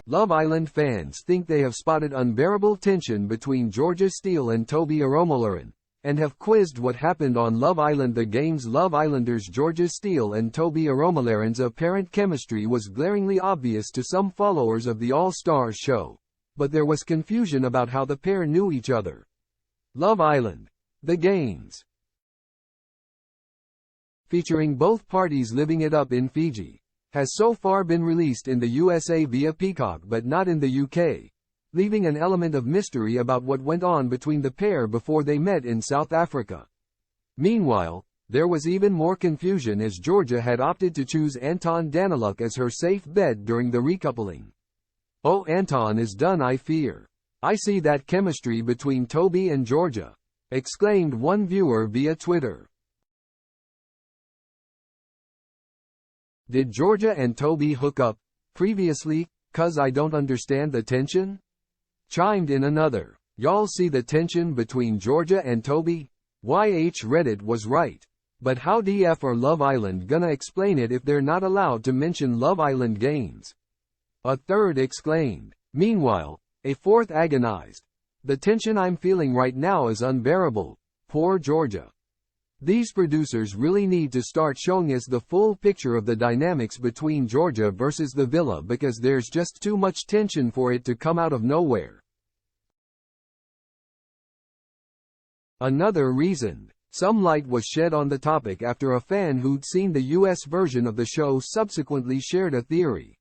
Love Island fans think they have spotted unbearable tension between Georgia Steele and Toby Aromalaran, and have quizzed what happened on Love Island. The game's Love Islanders Georgia Steele and Toby Aromalaran's apparent chemistry was glaringly obvious to some followers of the All-Stars show, but there was confusion about how the pair knew each other. Love Island: The Games, featuring both parties living it up in Fiji, has so far been released in the USA via Peacock but not in the UK, leaving an element of mystery about what went on between the pair before they met in South Africa. Meanwhile, there was even more confusion as Georgia had opted to choose Anton Daniluk as her safe bet during the recoupling. "Oh, Anton is done, I fear. I see that chemistry between Toby and Georgia," exclaimed one viewer via Twitter. "Did Georgia and Toby hook up previously? 'Cause I don't understand the tension?" chimed in another. "Y'all see the tension between Georgia and Toby? YH Reddit was right. But how DF are Love Island gonna explain it if they're not allowed to mention Love Island games?" a third exclaimed. Meanwhile, a fourth agonized. "The tension I'm feeling right now is unbearable. Poor Georgia. These producers really need to start showing us the full picture of the dynamics between Georgia versus the Villa, because there's just too much tension for it to come out of nowhere." Another reason. Some light was shed on the topic after a fan who'd seen the US version of the show subsequently shared a theory.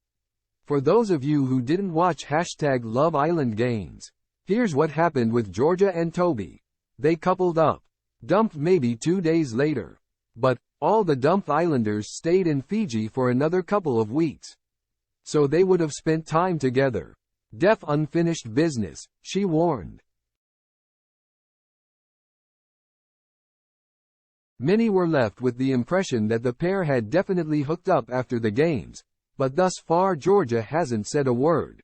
For those of you who didn't watch #Love Island Games, here's what happened with Georgia and Toby. They coupled up. Dumped maybe 2 days later. But all the dumped Islanders stayed in Fiji for another couple of weeks. So they would have spent time together. Def unfinished business, she warned. Many were left with the impression that the pair had definitely hooked up after the games, but thus far Georgia hasn't said a word.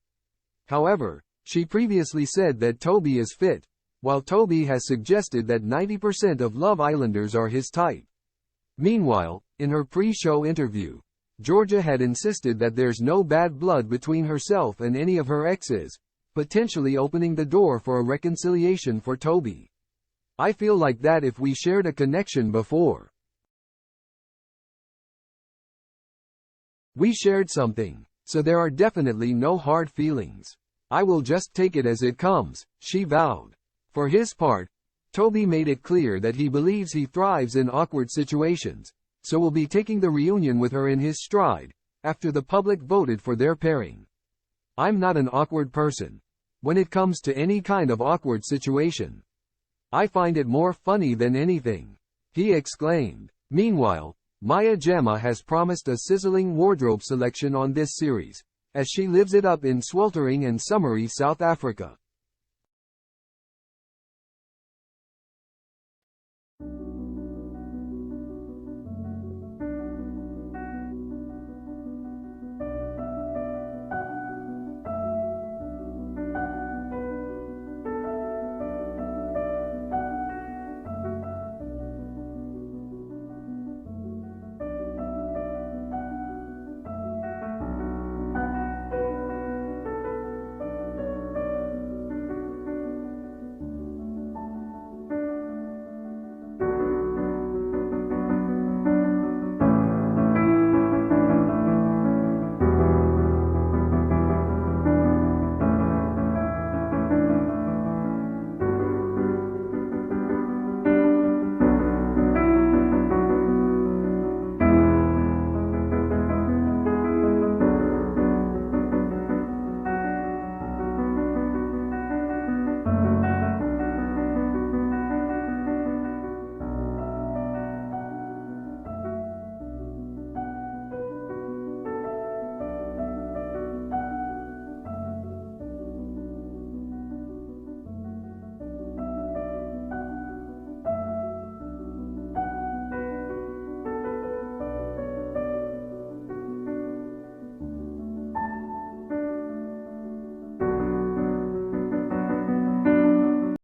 However, she previously said that Toby is fit, while Toby has suggested that 90% of Love Islanders are his type. Meanwhile, in her pre-show interview, Georgia had insisted that there's no bad blood between herself and any of her exes, potentially opening the door for a reconciliation for Toby. "I feel like that if we shared a connection before. We shared something, so there are definitely no hard feelings. I will just take it as it comes," she vowed. For his part, Toby made it clear that he believes he thrives in awkward situations, so will be taking the reunion with her in his stride, after the public voted for their pairing. "I'm not an awkward person. When it comes to any kind of awkward situation, I find it more funny than anything," he exclaimed. Meanwhile, Maya Jama has promised a sizzling wardrobe selection on this series, as she lives it up in sweltering and summery South Africa.